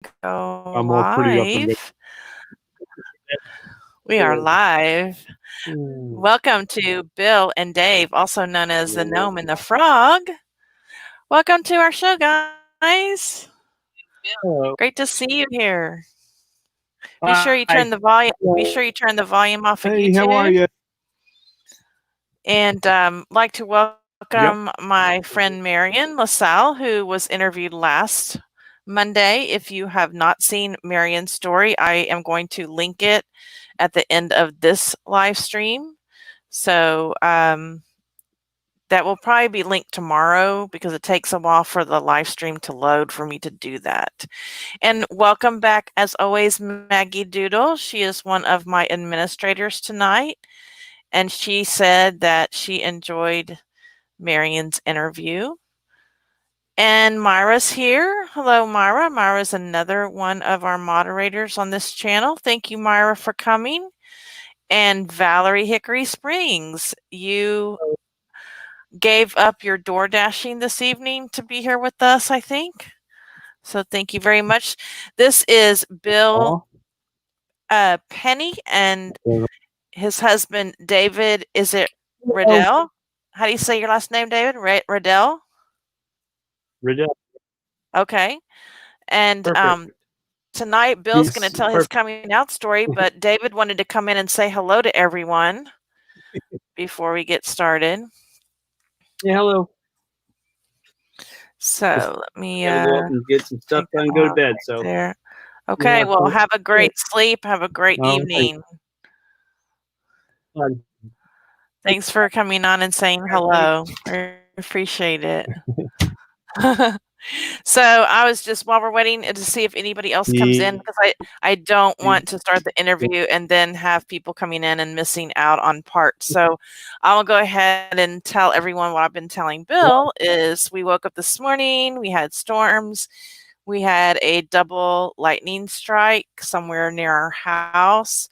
go I'm all pretty up and ready. live. We are live. Mm. Welcome to Bill and Dave, also known as the Hello. Gnome and the Frog. Welcome to our show, guys. Hello. Great to see you here. Be sure you Hi. turn the volume. Be sure you turn the volume off of Hey, how are YouTube. you? And like to Yep. welcome my friend Marion LaSalle, who was interviewed last Monday. If you have not seen Marion's story, I am going to link it at the end of this live stream. So that will probably be linked tomorrow because it takes a while for the live stream to load for me to do that. And welcome back, as always, Maggie Doodle. She is one of my administrators tonight. And she said that she enjoyed Marion's interview. And Myra's here. Hello, Myra. Myra's another one of our moderators on this channel. Thank you, Myra, for coming. And Valerie Hickory Springs, you gave up your door dashing this evening to be here with us, I think. So thank you very much. This is Bill Penny and his husband, David. Is it Hello. Riddell? How do you say your last name, David? Riddell? Riddell. Okay. And Perfect. tonight, Bill's going to Yes. tell his coming out story, but David wanted to come in and say hello to everyone before we get started. Yeah, hello. So let me Gotta go up and get some stuff done and go to bed. So there. Okay, well, have a great sleep. Have a great All right. evening. Um, Thanks for coming on and saying hello. I appreciate it. So I was just while we're waiting to see if anybody else comes in because I don't want to start the interview and then have people coming in and missing out on parts. So I'll go ahead and tell everyone what I've been telling Bill is we woke up this morning, we had storms, we had a double lightning strike somewhere near our house.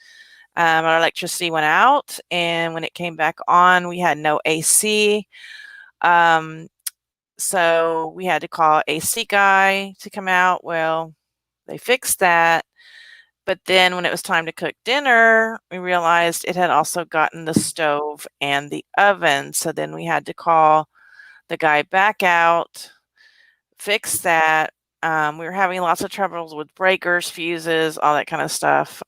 Our electricity went out, and when it came back on, we had no AC. So we had to call AC guy to come out. Well, they fixed that. But then when it was time to cook dinner, we realized it had also gotten the stove and the oven. So then we had to call the guy back out, fix that. We were having lots of troubles with breakers, fuses, all that kind of stuff.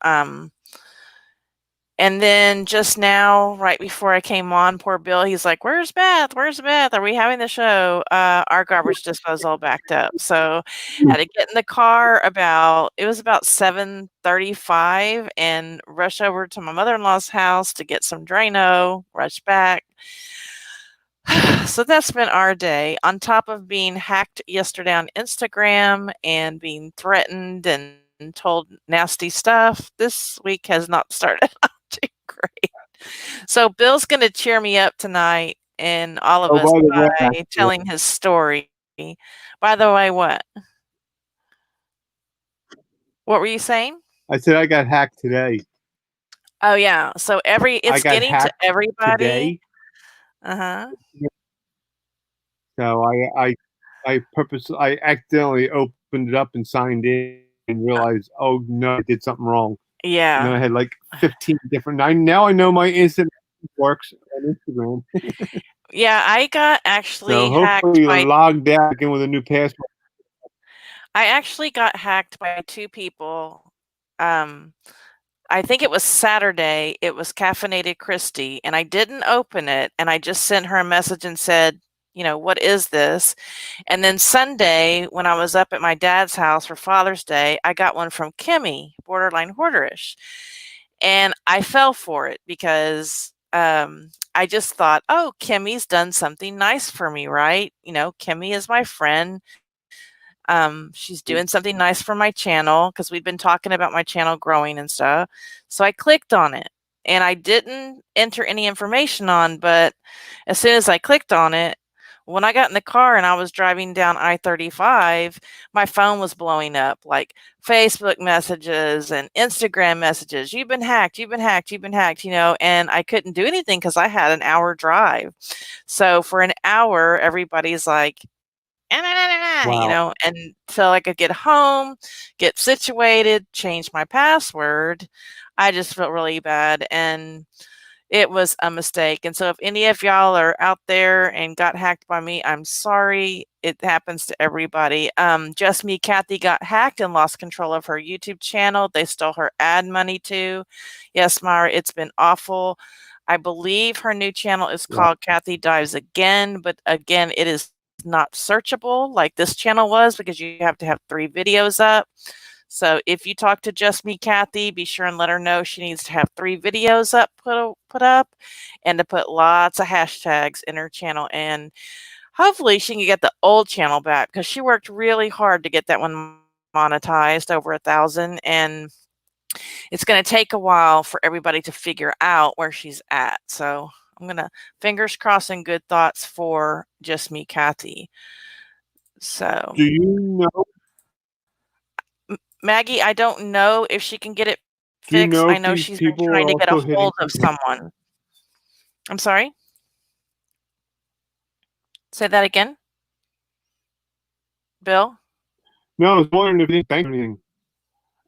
And then just now, right before I came on, poor Bill, he's like, "Where's Beth? Where's Beth? Are we having the show?" Our garbage disposal backed up. So had to get in the car it was about 7:35 and rush over to my mother-in-law's house to get some Drano, rush back. So that's been our day. On top of being hacked yesterday on Instagram and being threatened and told nasty stuff, this week has not started out too great. So Bill's going to cheer me up tonight and all of us by telling his story. By the way, what? What were you saying? I said I got hacked today. Oh yeah. So it's getting to everybody. Today. Uh-huh. So I accidentally opened it up and signed in and realized, oh no, I did something wrong. Yeah. And then I had like 15 different. Now I know my instant works on Instagram. Yeah, I got actually So hacked hopefully by you're logged out again with a new password. I actually got hacked by two people. I think it was Saturday. It was Caffeinated Christy, and I didn't open it, and I just sent her a message and said, what is this? And then Sunday, when I was up at my dad's house for Father's Day, I got one from Kimmy, Borderline Hoarderish. And I fell for it because I just thought, oh, Kimmy's done something nice for me, right? Kimmy is my friend. She's doing something nice for my channel because we'd been talking about my channel growing and stuff. So I clicked on it and I didn't enter any information on, but as soon as I clicked on it, when I got in the car and I was driving down I-35, my phone was blowing up like Facebook messages and Instagram messages. You've been hacked, you've been hacked, you've been hacked, and I couldn't do anything because I had an hour drive. So for an hour, everybody's like, you know, until I could get home, get situated, change my password. I just felt really bad, and it was a mistake. And so if any of y'all are out there and got hacked by me, I'm sorry. It happens to everybody. Just Me Kathy got hacked and lost control of her YouTube channel. They stole her ad money too. Yes, Myra, it's been awful. I believe her new channel is called Kathy Dives Again, but again, it is not searchable like this channel was because you have to have 3 videos up. So if you talk to Just Me Kathy, be sure and let her know she needs to have 3 videos up put up, and to put lots of hashtags in her channel, and hopefully she can get the old channel back because she worked really hard to get that one monetized over 1,000, and it's going to take a while for everybody to figure out where she's at. So I'm going to fingers crossed and good thoughts for Just Me Kathy. So Do you know? Maggie, I don't know if she can get it Do you fixed. know I if know these she's been people are trying to get a also hitting? hold of someone. I'm sorry? Say that again? Bill? No, I was wondering if they bank anything.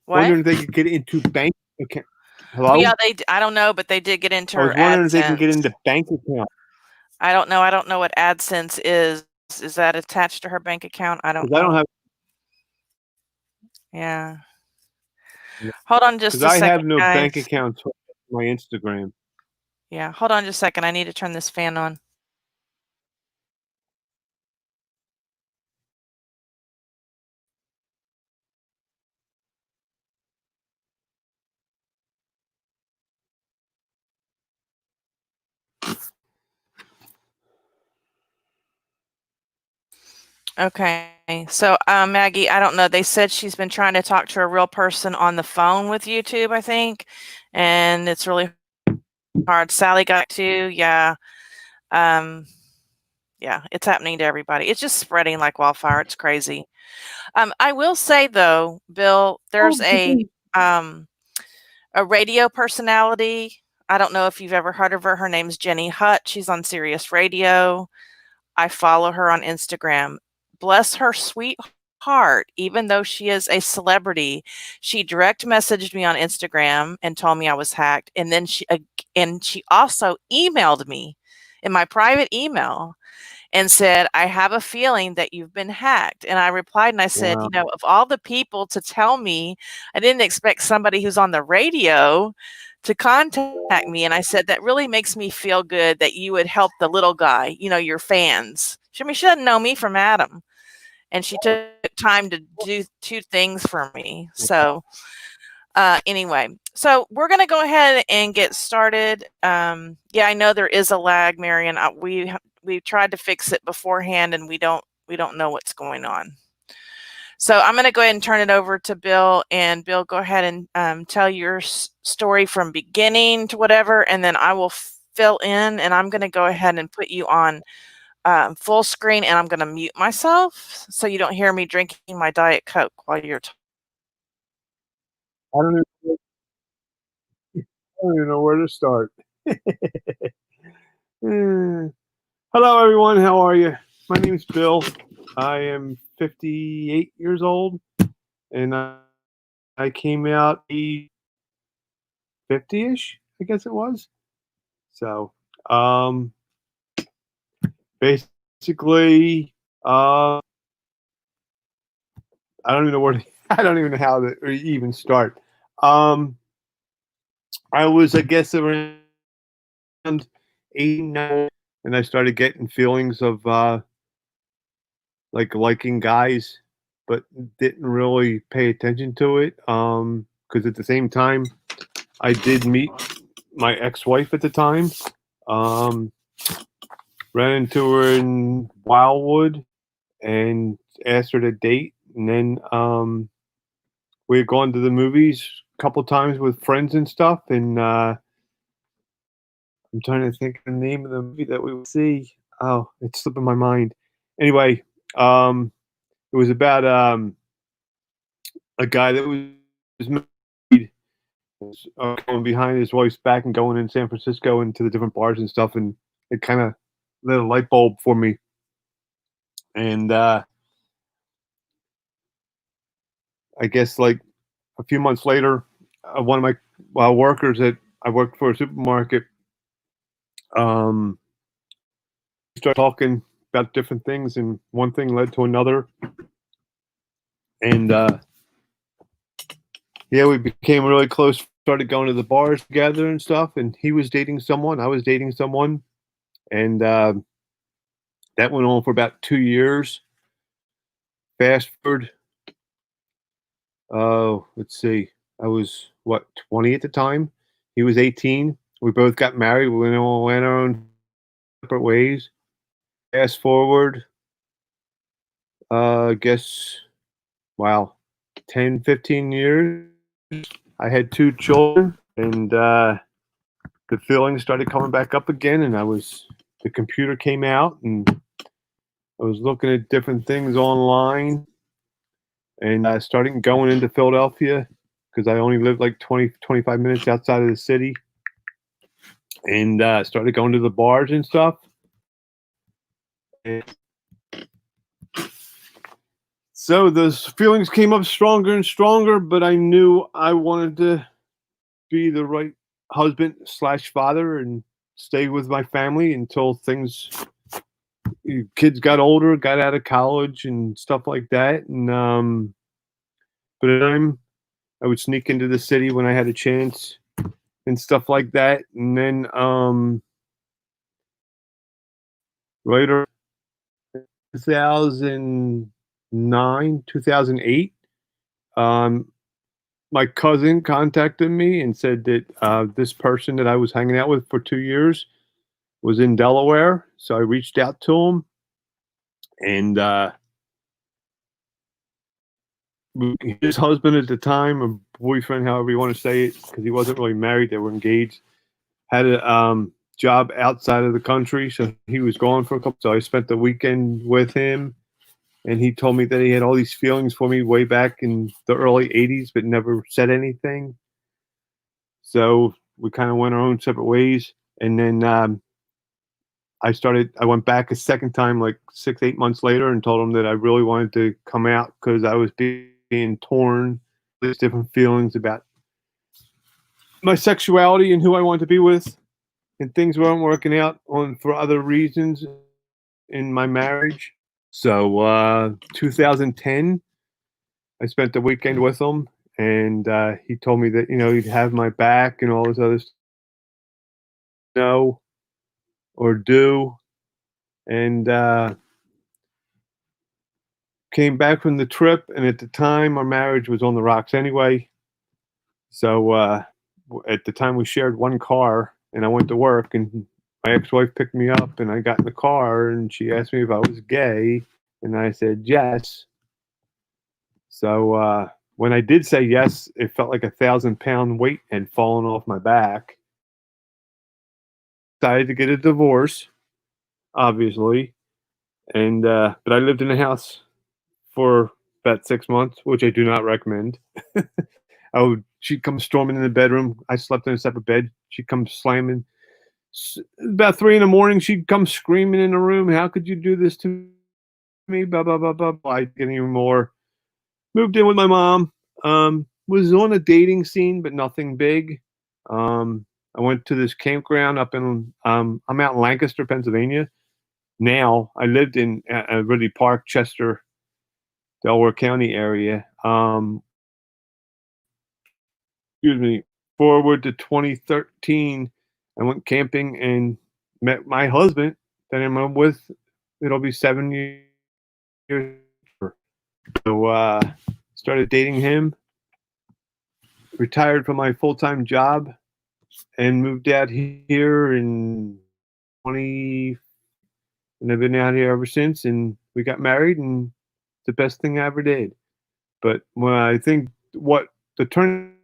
What? Wondering if they could get into bank account. Hello? Well, yeah, I don't know, but they did get into I was her wondering if they can get AdSense. into bank account. I don't know. I don't know what AdSense is. Is that attached to her bank account? I don't Because I don't know. have. Yeah. Hold on just Because a I have second, no bank guys. account to my Instagram. Yeah, hold on just a second. I need to turn this fan on. Okay. So, Maggie, I don't know. They said she's been trying to talk to a real person on the phone with YouTube, I think, and it's really hard. Sally got too. Yeah. Yeah, it's happening to everybody. It's just spreading like wildfire. It's crazy. I will say though, Bill, there's a radio personality. I don't know if you've ever heard of her. Her name's Jenny Hutt. She's on Sirius Radio. I follow her on Instagram. Bless her sweet heart, even though she is a celebrity, she direct messaged me on Instagram and told me I was hacked. And then she also emailed me in my private email and said, I have a feeling that you've been hacked. And I replied and I said, Wow. of all the people to tell me, I didn't expect somebody who's on the radio to contact me. And I said, that really makes me feel good that you would help the little guy, your fans. She doesn't know me from Adam. And she took time to do 2 things for me. So anyway, so we're going to go ahead and get started. Yeah, I know there is a lag, Marion. We tried to fix it beforehand, and we don't know what's going on. So I'm going to go ahead and turn it over to Bill. And Bill, go ahead and tell your story from beginning to whatever, and then I will fill in. And I'm going to go ahead and put you on full screen, and I'm going to mute myself so you don't hear me drinking my Diet Coke while you're talking. I don't even know where to start. Hello, everyone. How are you? My name is Bill. I am 58 years old, and I came out 50-ish, I guess it was. So, basically, I don't even know where I don't even know how to even start. I was, I guess, around 89, and I started getting feelings of like liking guys, but didn't really pay attention to it. Because at the same time, I did meet my ex-wife at the time. Ran into her in Wildwood and asked her to date, and then we had gone to the movies a couple times with friends and stuff, and I'm trying to think of the name of the movie that we would see. Oh, it's slipping my mind. Anyway, it was about a guy that was married, going behind his wife's back and going in San Francisco into the different bars and stuff, and it kind of lit a light bulb for me. And I guess like a few months later, one of my workers that I worked for a supermarket, um, started talking about different things, and one thing led to another, and yeah, we became really close. Started going to the bars together and stuff. And he was dating someone, I was dating someone, and that went on for about 2 years. Fast forward, let's see, I was what 20 at the time. He was 18. We both got married. We all went our own separate ways. Fast forward, I guess, wow, 10, 15 years. I had 2 children, and the feelings started coming back up again. And the computer came out, and I was looking at different things online, and I started going into Philadelphia because I only lived like 20, 25 minutes outside of the city, and started going to the bars and stuff. And so those feelings came up stronger and stronger, but I knew I wanted to be the right husband slash father and stay with my family until kids got older, got out of college and stuff like that. And but at the time, I would sneak into the city when I had a chance and stuff like that. And then later, 2009, 2008, um, my cousin contacted me and said that this person that I was hanging out with for 2 years was in Delaware. So I reached out to him, and his husband at the time, or boyfriend, however you want to say it, because he wasn't really married, they were engaged, had a job outside of the country. So he was gone for a couple. So I spent the weekend with him, and he told me that he had all these feelings for me way back in the early 80s, but never said anything. So we kind of went our own separate ways. And then I went back a second time, like 6, 8 months later, and told him that I really wanted to come out because I was being torn. There's different feelings about my sexuality and who I wanted to be with, and things weren't working out for other reasons in my marriage. So 2010, I spent the weekend with him, and he told me that he'd have my back and all this other stuff, know or do, and came back from the trip. And at the time, our marriage was on the rocks anyway. So at the time, we shared one car, and I went to work, and my ex-wife picked me up, and I got in the car, and she asked me if I was gay, and I said yes. So when I did say yes, it felt like 1,000-pound weight had fallen off my back. Decided to get a divorce, obviously, and but I lived in the house for about 6 months, which I do not recommend. She'd come storming in the bedroom. I slept in a separate bed. She'd come slamming. About 3 in the morning, she'd come screaming in the room. How could you do this to me? Blah blah blah blah blah. I get even more. Moved in with my mom. Was on a dating scene, but nothing big. I went to this campground up in. I'm out in Lancaster, Pennsylvania. Now I lived in Ridley Park, Chester, Delaware County area. Excuse me. Forward to 2013, I went camping and met my husband that I'm with. It'll be 7 years. So started dating him. Retired from my full-time job and moved out here in 20, and I've been out here ever since. And we got married, and it's the best thing I ever did. But when I think what the turning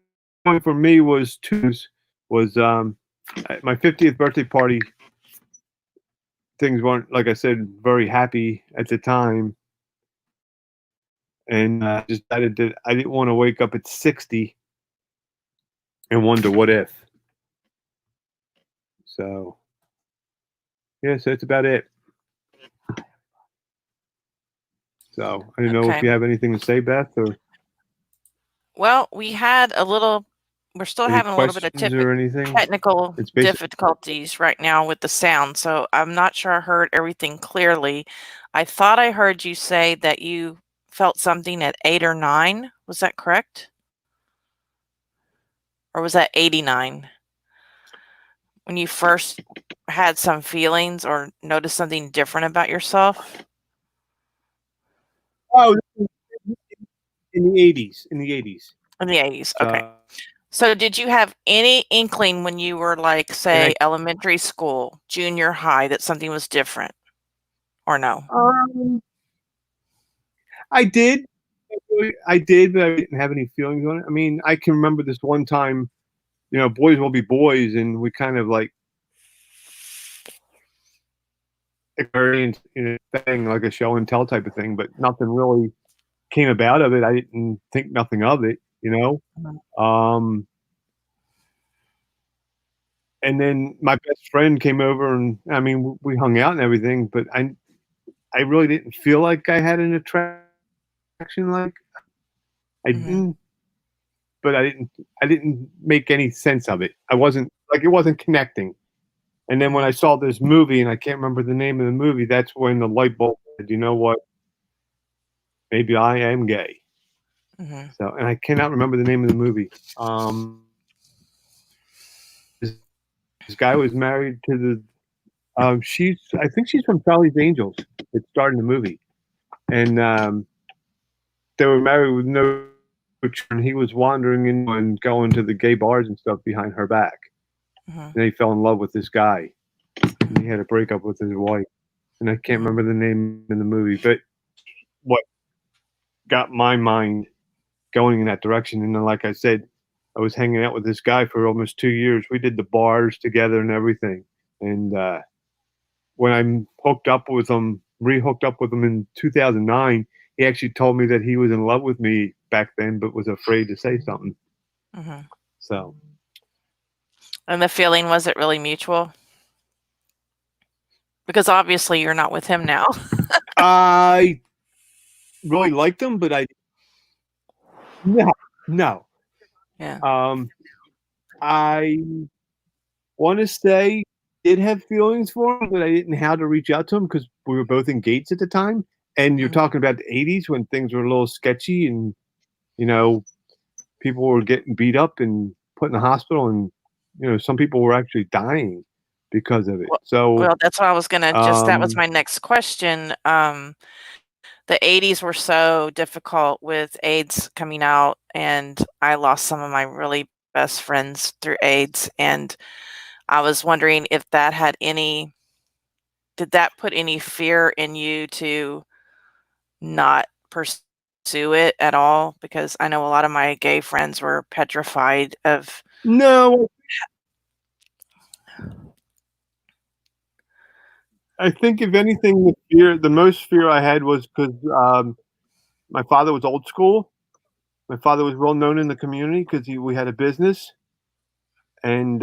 point for me was at my 50th birthday party. Things weren't, like I said, very happy at the time, and just decided that I didn't want to wake up at 60 and wonder what if. So yeah, so that's about it. So I don't know if Okay. you have anything to say, Beth, or Well, we're still Any having a little bit of questions or anything? technical It's basically difficulties right now with the sound, so I'm not sure I heard everything clearly. I thought I heard you say that you felt something at 8 or 9. Was that correct? Or was that 89? When you first had some feelings or noticed something different about yourself? oh, in the 80s. In the 80s. In the 80s, okay. So, So did you have any inkling when you were like, and say, elementary school, junior high, that something was different or no? I did. I did, but I didn't have any feelings on it. I mean, I can remember this one time, boys will be boys, and we kind of like experienced, thing like a show and tell type of thing, but nothing really came about of it. I didn't think nothing of it, Mhm. and then my best friend came over, and I mean, we hung out and everything, but I really didn't feel like I had an attraction. Like I Mhm. didn't, but I didn't make any sense of it. I wasn't like it wasn't connecting. And then when I Mhm. saw this movie, and I can't remember the name of the movie, that's when the light bulb said, "You know what? Maybe I am gay." Mhm. So, and I cannot remember the name of the movie. This, this guy was married to the. I think she's from Charlie's Angels. It starred in the movie, and they were married with no children. He was wandering in and going to the gay bars and stuff behind her back. Mhm. And he fell in love with this guy. And he Mhm. had a breakup with his wife. And I can't Mhm. remember the name in the movie, but what got my mind going in that direction. And then, like I said, I was hanging out with this guy for almost 2 years. We did the bars together and everything. And when I hooked up with him, re-hooked up with him in 2009, he actually told me that he was in love with me back then, but was afraid to say something. Mhm. So And the feeling, was it really mutual? Because obviously you're not with him now. I really liked him, but no, no. Yeah. Um, I want to say did have feelings for him, but I didn't know how to reach out to him because we were both engaged at the time. And you're Mhm. talking about the 80s when things were a little sketchy, and you know people were getting beat up and put in the hospital, and some people were actually dying because of it. Well So well, that's what I was gonna just that was um, my next question. The 80s were so difficult with AIDS coming out, and I lost some of my really best friends through AIDS, and I was wondering if that had any did that put any fear in you to not pursue it at all? Because I know a lot of my gay friends were petrified of no, I think if anything, the most fear I had was because my father was old school. My father was well known in the community because we had a business, and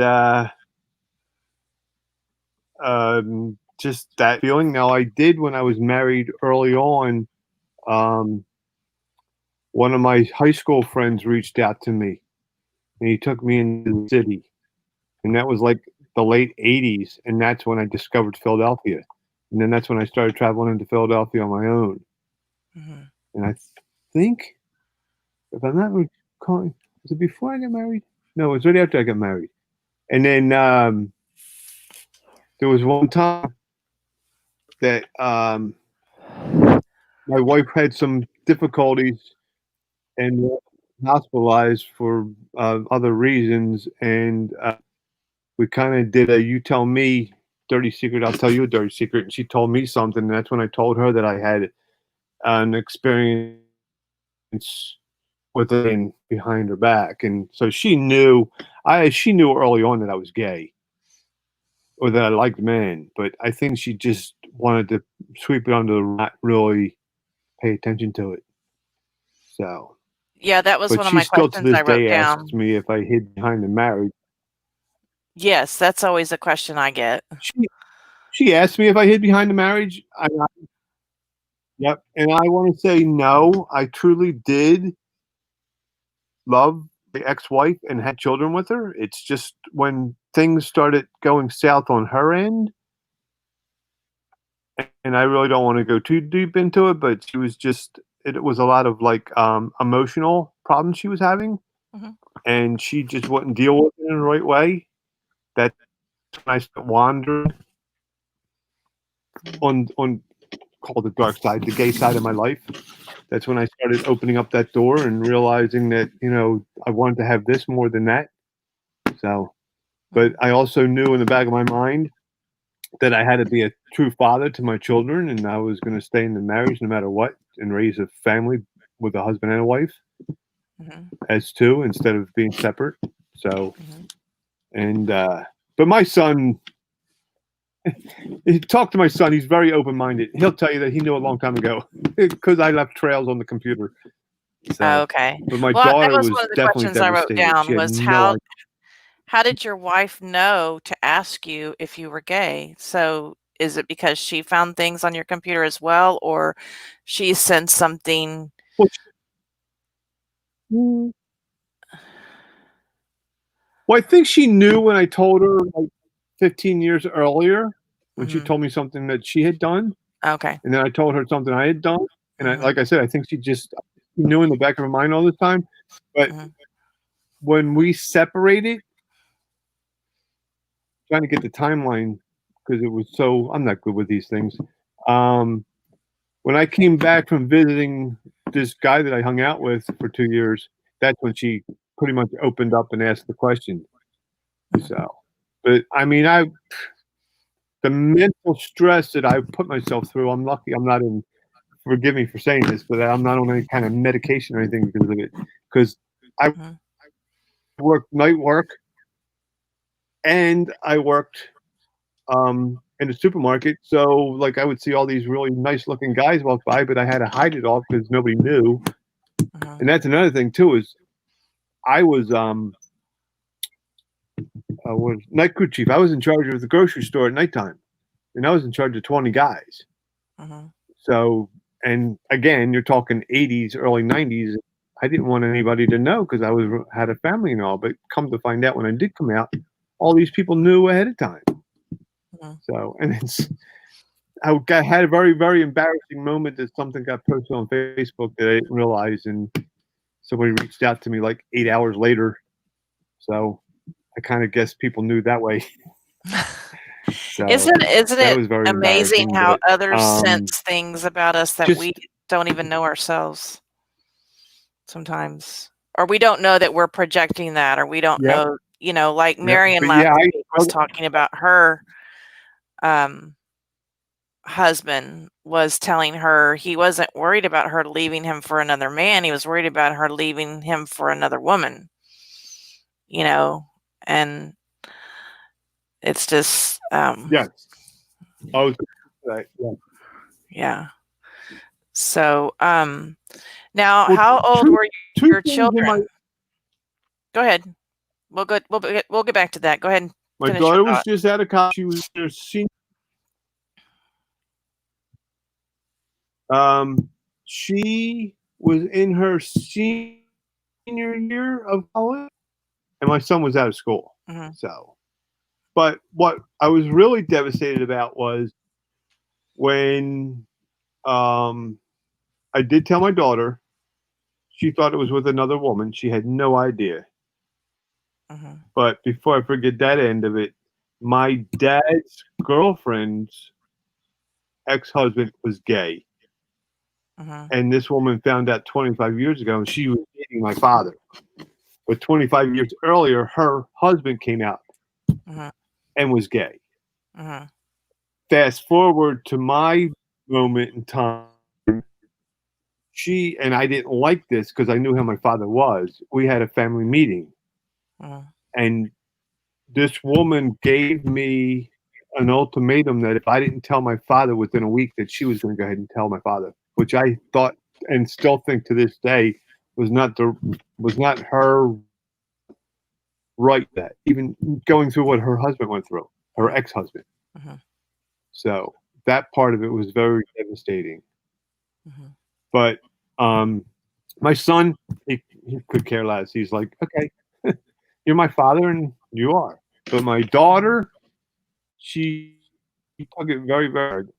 just that feeling. Now, I did when I was married early on. Um, one of my high school friends reached out to me, and he took me into the city, and that was like the late '80s, and that's when I discovered Philadelphia, and then that's when I started traveling into Philadelphia on my own. Mhm, And I think, if I'm not recalling, was it before I got married? No, it was right after I got married. And then there was one time that my wife had some difficulties and hospitalized for other reasons, and we kind of did a "you tell me" dirty secret, I'll tell you a dirty secret, and she told me something, and that's when I told her that I had an experience with it behind her back, and so she knew. She knew early on that I was gay or that I liked men, but I think she just wanted to sweep it under the rug, not really pay attention to it. So, yeah, that was but one of she my still to questions this I wrote day asks down. me if I hid behind the marriage. Yes, that's always a question I get. She she asked me if I hid behind the marriage. Yep, and I want to say no. I truly did love the ex-wife and had children with her. It's just when things started going south on her end, and I really don't want to go too deep into it, but she was just it was a lot of like emotional problems she was having, Mhm. and she just wouldn't deal with it in the right way. That's when I started wandering on called the dark side, the gay side of my life. That's when I started opening up that door and realizing that, I wanted to have this more than that. So, but I also knew in the back of my mind that I had to be a true father to my children and I was going to stay in the marriage no matter what and raise a family with a husband and a wife Mhm. as two instead of being separate. So, Mhm. and, but my son, talk to my son. He's very open minded. He'll tell you that he knew a long time ago because I left trails on the computer. So, Okay. but my Well, that daughter was was one of the definitely questions I wrote devastated. She down had was no idea. how did your wife know to ask you if you were gay? So, is it because she found things on your computer as well, or she sent something? Well, mm, well, I think she knew when I told her like 15 years earlier when she Mhm. told me something that she had done, Okay. and then I told her something I had done, and Mhm. like I said, I think she just knew in the back of her mind all this time. But Mhm. when we separated, trying to get the timeline because it was so I'm not good with these things. Um, when I came back from visiting this guy that I hung out with for 2 years, that's when she pretty much opened up and asked the question. Mhm. So, but I mean, the mental stress that I put myself through, I'm lucky I'm not in, forgive me for saying this, but I'm not on any kind of medication or anything because of it. Because I Mhm. worked night work and I worked in the supermarket. So, like, I would see all these really nice looking guys walk by, but I had to hide it all because nobody knew. Mhm. And that's another thing too is I was night crew chief. I was in charge of the grocery store at nighttime, and I was in charge of 20 guys. Mhm. So, and again, you're talking 80s, early 90s. I didn't want anybody to know because I was had a family and all. But come to find out, when I did come out, all these people knew ahead of time. Mhm. So, and had a very, very embarrassing moment that something got posted on Facebook that I didn't realize, and somebody reached out to me like 8 hours later. So I kind of guess people knew that way. So Isn't that it was very amazing embarrassing. how But others sense things about us that just we don't even know ourselves sometimes? Or we don't know that we're projecting that, or we don't yep, know, like yep. Marion But last yeah, week was talking about her um, husband was telling her he wasn't worried about her leaving him for another man. He was worried about her leaving him for another woman, you know, and it's just, yes. I was right. Yeah. yeah. So, now Well, how old two were two your things in children? Go ahead. We'll get back to that. Go ahead and my finish your daughter was thought. just out of college. She was in her senior. Um, she was in her senior year of college, and my son was out of school. Mhm, So, but what I was really devastated about was when um, I did tell my daughter. She thought it was with another woman. She had no idea. mhm, But before I forget that end of it, my dad's girlfriend's ex-husband was gay, mhm, and this woman found out 25 years ago, and she was dating my father. But 25 years earlier, her husband came out mhm, and was gay. mhm, Fast forward to my moment in time, she and I didn't like this because I knew how my father was. We had a family meeting, mhm, and this woman gave me an ultimatum that if I didn't tell my father within a week, that she was going to go ahead and tell my father, which I thought and still think to this day was not her right. That even going through what her husband went through, her mhm, ex-husband. mhm, So that part of it was very devastating. mhm, But um, My son, he could care less. He's like, okay, you're my father, and you are. But my daughter, she took it very, very hard.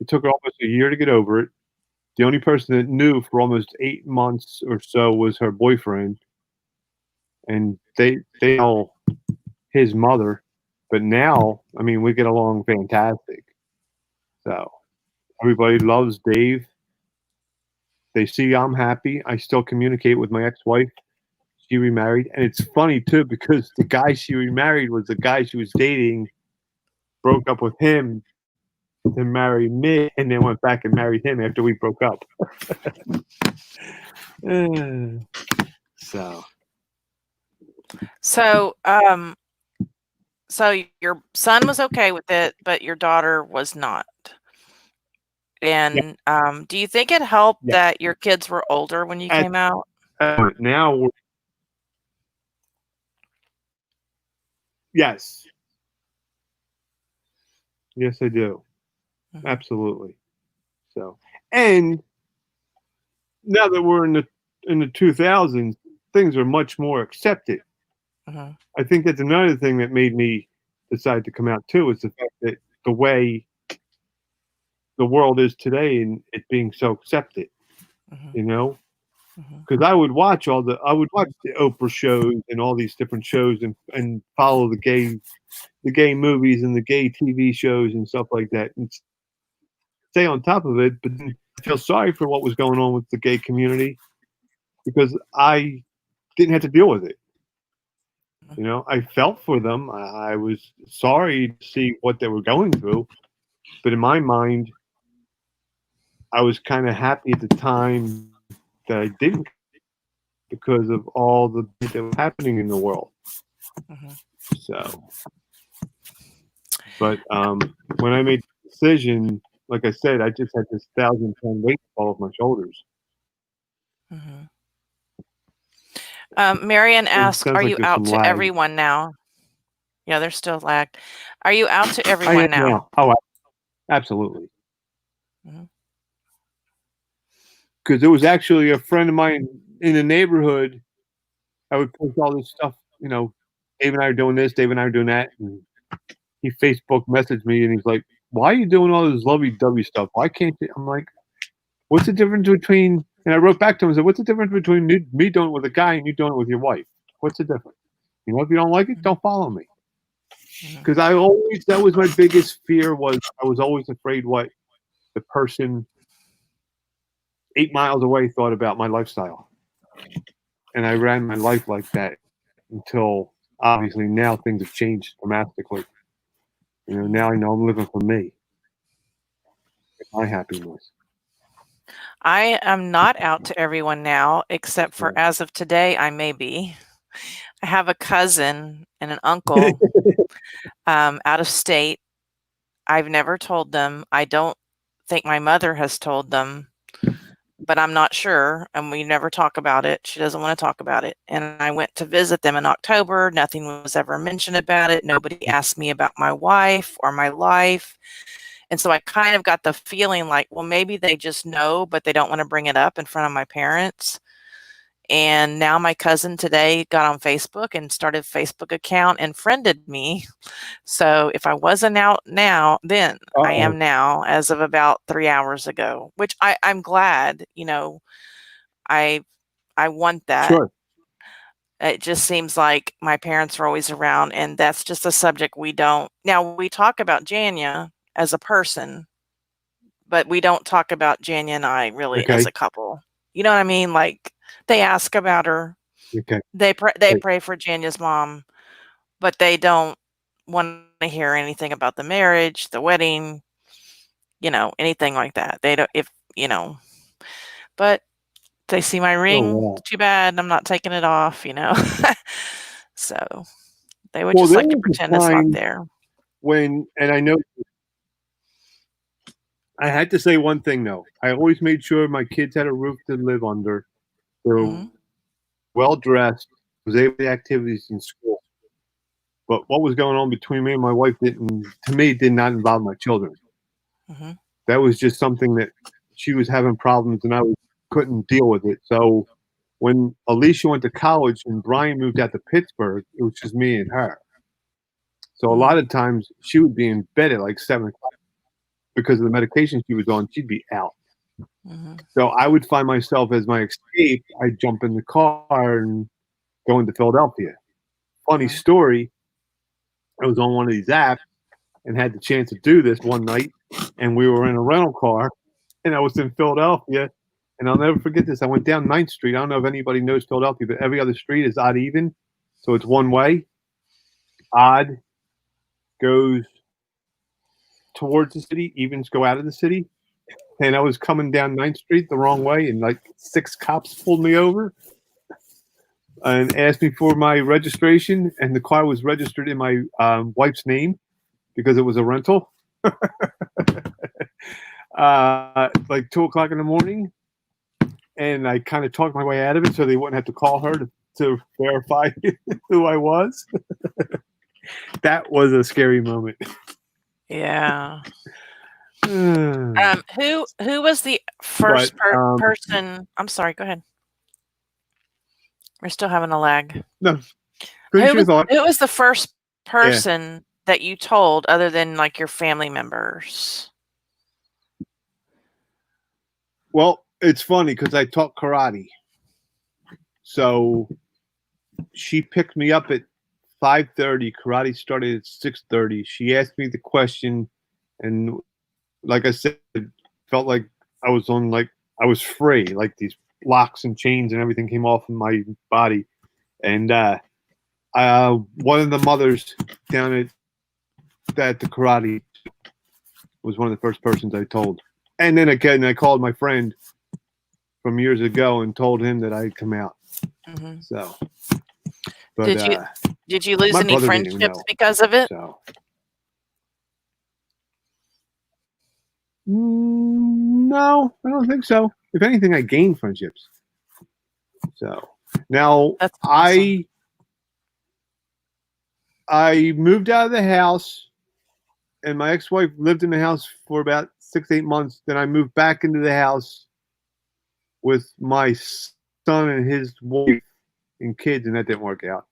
It took her almost a year to get over it. The only person that knew for almost 8 months or so was her boyfriend, and they know his mother. But now, I mean, we get along fantastic. So everybody loves Dave. They see I'm happy. I still communicate with my ex-wife. She remarried, and it's funny too because the guy she remarried was the guy she was dating, broke up with him to marry me, and then went back and married him after we broke up. So So, so your son was okay with it, but your daughter was not. yeah, And do you think it helped yeah. that your kids were older when you At came out? now, yes, yes, I do, Mhm, absolutely. So, and now that we're in the 2000s, things are much more accepted. mhm, I think that's another thing that made me decide to come out too is the fact that the way the world is today and it being so accepted, mhm, you know, mhm, because I would watch the Oprah shows and all these different shows and follow the gay movies and the gay TV shows and stuff like that and stay on top of it. But then I feel sorry for what was going on with the gay community because I didn't have to deal with it. mhm, You know, I felt for them. I was sorry to see what they were going through, but in my mind, I was kind of happy at the time that I didn't because of all the that was happening in the world. mhm. So, but when I made the decision, like I said, I just had this 1,000-pound weight fall off my shoulders. Mhm. Marion It asks, sounds "Are like you there's out some to lag. everyone now?" Yeah, there's still lag. Are you out to I am everyone now? now. Oh, absolutely. Mhm, Because it was actually a friend of mine in the neighborhood. I would post all this stuff, you know, Dave and I are doing this, Dave and I are doing that. And he Facebook messaged me and he's like, "Why are you doing all this lovey-dovey stuff? Why can't you?" I'm like, "What's the difference between?" And I wrote back to him and said, "What's the difference between me doing it with a guy and you doing it with your wife? What's the difference? You know, if you don't like it, mhm, don't follow me." mhm, Because I always that was my biggest fear was I was always afraid what the person 8 miles away thought about my lifestyle, and I ran my life like that until obviously now things have changed dramatically. You know, mhm. now I know I'm living for me, my happiness. I am not out to everyone now, except for So. as of today, I may be. I have a cousin and an uncle out of state. I've never told them. I don't think my mother has told them, but I'm not sure. And we never talk about it. She doesn't want to talk about it. And I went to visit them in October. Nothing was ever mentioned about it. Nobody asked me about my wife or my life. And so I kind of got the feeling like, well, maybe they just know, but they don't want to bring it up in front of my parents. And now my cousin today got on Facebook and started a Facebook account and friended me. So if I wasn't out now, then I Uh-oh. am now as of about 3 hours ago, which I'm glad, I I want that. Sure. It just seems like my parents are always around, and that's just a subject we don't now we talk about Janya as a person, but we don't talk about Janya and I really as Okay. a couple. You know what I mean? Like, they ask about her. Okay. They Right. pray for Janya's mom, but they don't wanna hear anything about the marriage, the wedding, anything like that. They don't if but they see my Oh, ring, wow. too bad I'm not taking it off. So, they would Well, just there like to was pretend a it's not time there. when, and I know I had to say one thing though. I always made sure my kids had a roof to live under. They were Mhm, well dressed, was able to do activities in school. But what was going on between me and my wife didn't, to me, did not involve my children. mhm, That was just something that she was having problems, and I was couldn't deal with it. So when Alicia went to college and Brian moved out to Pittsburgh, it was just me and her. So a lot of times she would be in bed at like 7 o'clock because of the medication she was on. She'd be out. So I would find myself as my escape. I'd jump in the car and go into Philadelphia. Funny story. I was on one of these apps and had the chance to do this one night, and we were in a rental car, and I was in Philadelphia, and I'll never forget this. I went down 9th Street. I don't know if anybody knows Philadelphia, but every other street is odd even, so it's one way. Odd goes towards the city, evens go out of the city, and I was coming down 9th Street the wrong way, and like 6 cops pulled me over and asked me for my registration, and the car was registered in my wife's name because it was a rental. Like 2 o'clock in the morning, and I kind of talked my way out of it so they wouldn't have to call her to verify who I was. That was a scary moment. Yeah. Who was the first person? I'm sorry. Go ahead. We're still having a lag. No. Who was the first person that you told, other than like your family members? Well, it's funny because I taught karate. So she picked me up at 5:30. Karate started at 6:30. She asked me the question, and like I said, felt like I was on, like I was free, like these locks and chains and everything came off of my body. And one of the mothers down at the karate was one of the first persons I told. And then again, I called my friend from years ago and told him that I'd come out. So, but, did you lose any friendships because of it? So. No, I don't think so. If anything, I gained friendships. So now that's awesome. I moved out of the house, and my ex-wife lived in the house for about 6-8 months. Then I moved back into the house with my son and his wife and kids, and that didn't work out.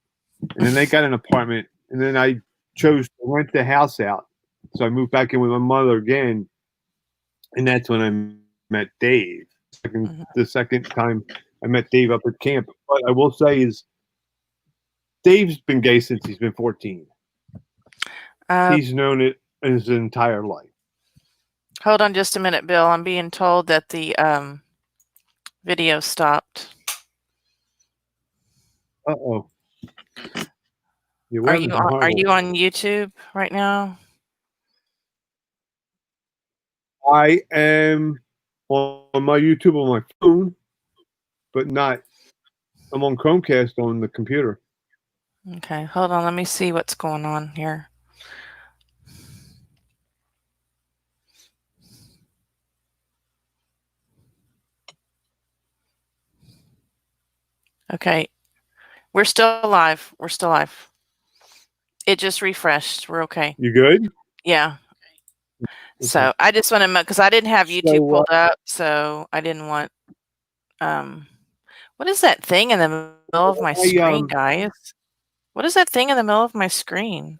And then they got an apartment, and then I chose to rent the house out. So I moved back in with my mother again, and that's when I met Dave. The second time I met Dave up at camp. What I will say is Dave's been gay since he's been 14. He's known it his entire life. Hold on just a minute, Bill. I'm being told that the video stopped. Uh-oh. Are you on YouTube right now? I am on my YouTube on my phone, but not. I'm on Chromecast on the computer. Okay, hold on. Let me see what's going on here. Okay, we're still live. We're still live. It just refreshed. We're okay. You good? Yeah. Okay. So I just want to, because I didn't have YouTube pulled up, so I didn't want. What is that thing in the middle of my screen, guys? What is that thing in the middle of my screen?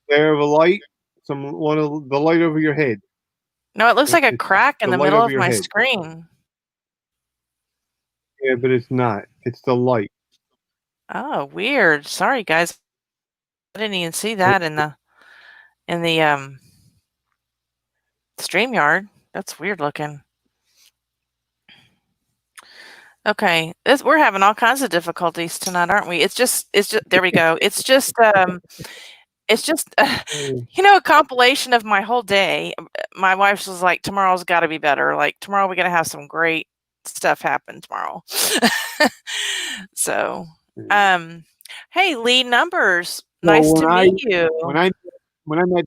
There of a light. One of the light over your head. No, it looks like a crack in the middle of my screen. Yeah, but it's not. It's the light. Oh, weird. Sorry, guys. I didn't even see that in the StreamYard. That's weird looking. Okay, we're having all kinds of difficulties tonight, aren't we? It's just there we go. It's just a compilation of my whole day. My wife was like, tomorrow's got to be better. Like tomorrow we're going to have some great stuff happen tomorrow. So, hey, Lee Numbers, nice to meet you. When I met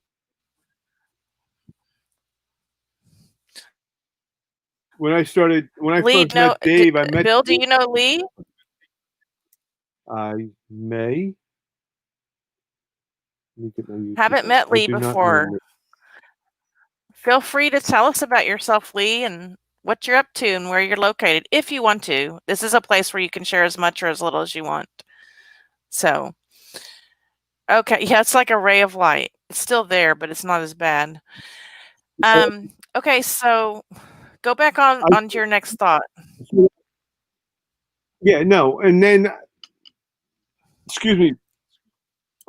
Lee, first met Dave, I met Bill. Do you know Lee? I may. Haven't met Lee before. Feel free to tell us about yourself, Lee, and what you're up to and where you're located if you want to. This is a place where you can share as much or as little as you want. So, okay, yeah, it's like a ray of light. It's still there, but it's not as bad. Okay, so go back on to your next thought. Yeah, no, and then, excuse me,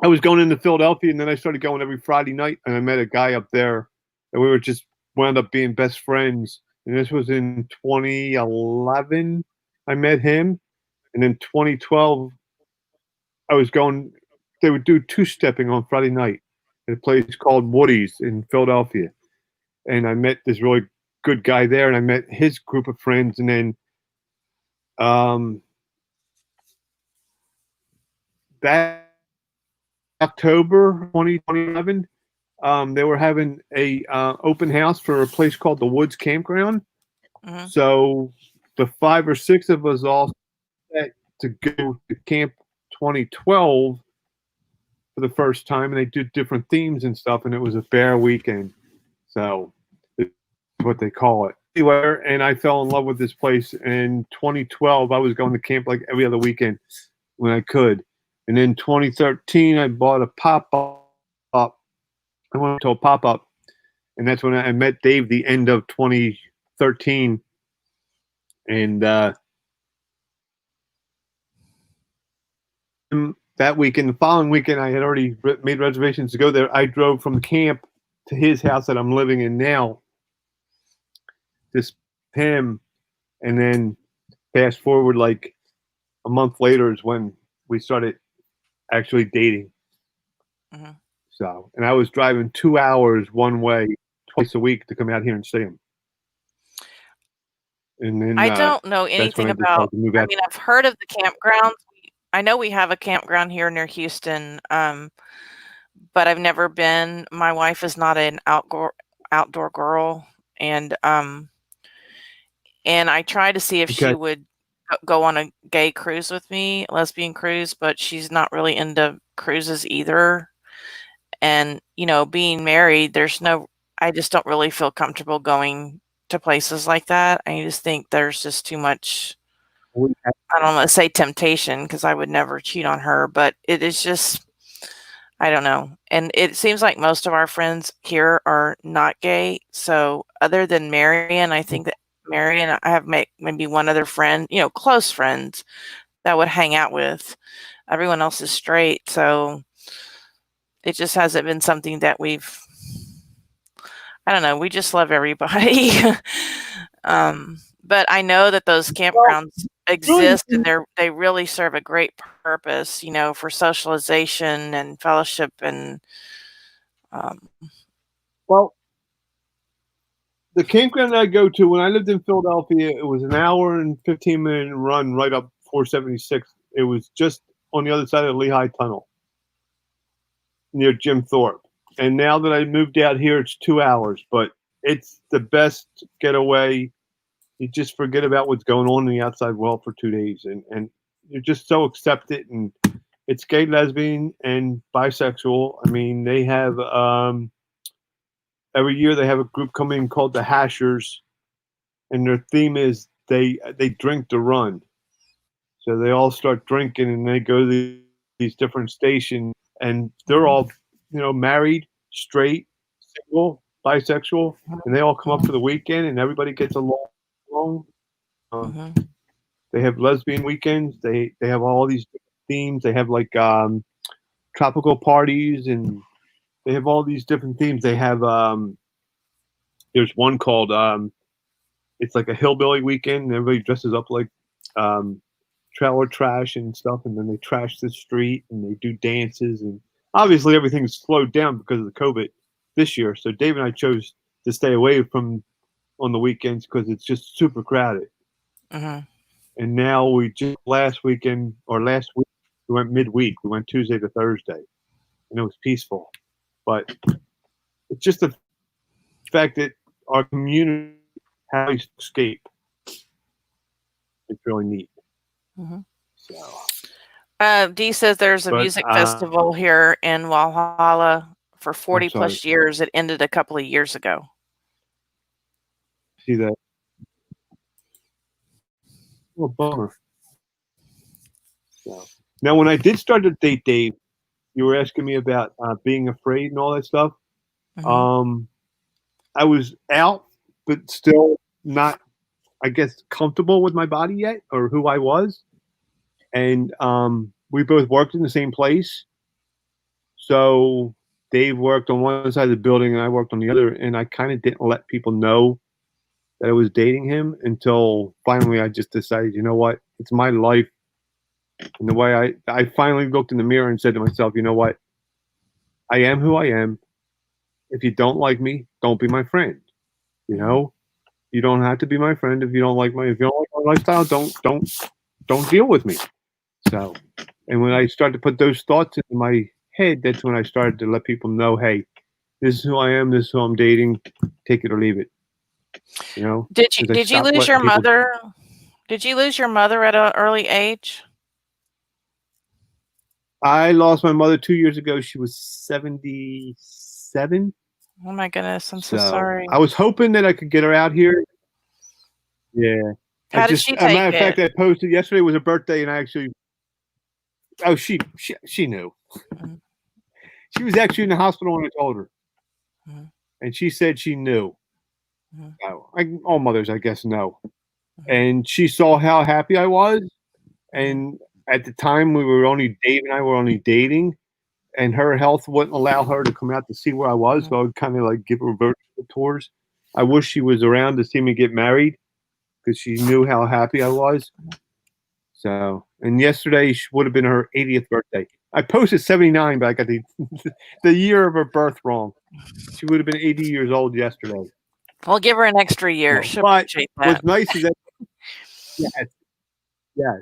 I was going into Philadelphia, and then I started going every Friday night, and I met a guy up there, and we were just wound up being best friends. And this was in 2011. I met him, and in 2012, I was going. They would do two-stepping on Friday night at a place called Woody's in Philadelphia, and I met this really good guy there, and I met his group of friends, and then that October 2011, they were having a open house for a place called the Woods Campground. Mhm. So the 5 or 6 of us all set to go to Camp 2012 for the first time, and they did different themes and stuff, and it was a bear weekend. So it's what they call it. Anyway, and I fell in love with this place in 2012. I was going to camp like every other weekend when I could. And in 2013, I bought a pop-up. I went to a pop-up, and that's when I met Dave the end of 2013. And that weekend, the following weekend, I had already made reservations to go there. I drove from the camp to his house that I'm living in now, just him, and then fast forward like a month later is when we started actually dating. Mhm. So, and I was driving 2 hours one way twice a week to come out here and see him. And then I don't know that's when anything I decided about to move I out. mean, I've heard of the campgrounds. I know we have a campground here near Houston, but I've never been. My wife is not an outdoor girl, and I tried to see if Okay. she would go on a gay cruise with me, lesbian cruise, but she's not really into cruises either. And, being married, I just don't really feel comfortable going to places like that. I just think there's just too much, I don't wanna say temptation because I would never cheat on her, but it is just, I don't know. And it seems like most of our friends here are not gay. So other than Marion, I think that Marion, I have maybe one other friend, close friends that would hang out with. Everyone else is straight. So it just hasn't been something that I don't know, we just love everybody. But I know that those Well, campgrounds exist and they really serve a great purpose, for socialization and fellowship and um, well, the campground I go to when I lived in Philadelphia, it was an hour and 15-minute run right up 476. It was just on the other side of the Lehigh Tunnel near Jim Thorpe. And now that I moved out here, it's 2 hours, but it's the best getaway. You just forget about what's going on in the outside world for 2 days, and you're just so accepted. And it's gay, lesbian, and bisexual. I mean, they have every year they have a group coming called the Hashers, and their theme is they drink to run. So they all start drinking, and they go to these different stations, and they're all married, straight, single, bisexual, and they all come up for the weekend, and everybody gets along. mhm. They have lesbian weekends. They have all these themes. They have like tropical parties, and they have all these different themes. They have there's one called it's like a hillbilly weekend. And everybody dresses up like trailer trash and stuff, and then they trash the street and they do dances. And obviously everything's slowed down because of the COVID this year. So Dave and I chose to stay away from on the weekends because it's just super crowded. Mhm. And now we just last week we went midweek. We went Tuesday to Thursday, and it was peaceful. But it's just the fact that our community has escape. It's really neat. Mhm. So, Dee says there's a but music festival here in Walhalla for 40 sorry. plus years. It ended a couple of years ago. See that? Oh, bummer. So, now, when I did start to date Dave, you were asking me about being afraid and all that stuff. Mhm. Um, I was out, but still not, I guess, comfortable with my body yet or who I was. And we both worked in the same place. So Dave worked on one side of the building and I worked on the other. And I kind of didn't let people know that I was dating him until finally I just decided, you know what? It's my life. And the way I finally looked in the mirror and said to myself, you know what? I am who I am. If you don't like me, don't be my friend. You Mhm. know, you don't have to be my friend if you don't like my lifestyle. Don't deal with me. So, and when I started to put those thoughts into my head, that's when I started to let people know, hey, this is who I am. This is who I'm dating. Take it or leave it. You know, Did you because I did you stopped lose letting your people. mother? Did you lose your mother at an early age? I lost my mother 2 years ago. She was 77. Oh my goodness, I'm so So sorry. I was hoping that I could get her out here. Yeah. I How did just, she a take matter of fact, it? I posted yesterday was her birthday, and I actually, oh, she knew. Mhm, She was actually in the hospital when I told her, mhm, and she said she knew. mhm, All mothers, I guess, know. mhm, And she saw how happy I was, mhm, and at the time Dave and I were only dating, and her health wouldn't allow her to come out to see where I was, mhm. so I would kind of like give her virtual tours. I wish she was around to see me get married because she knew how happy I was. So, and yesterday would have been her 80th birthday. I posted 79, but I got the the year of her birth wrong. She would have been 80 years old yesterday. We'll give her an extra year. So, She'll but appreciate that. what's nice is that yes, yes.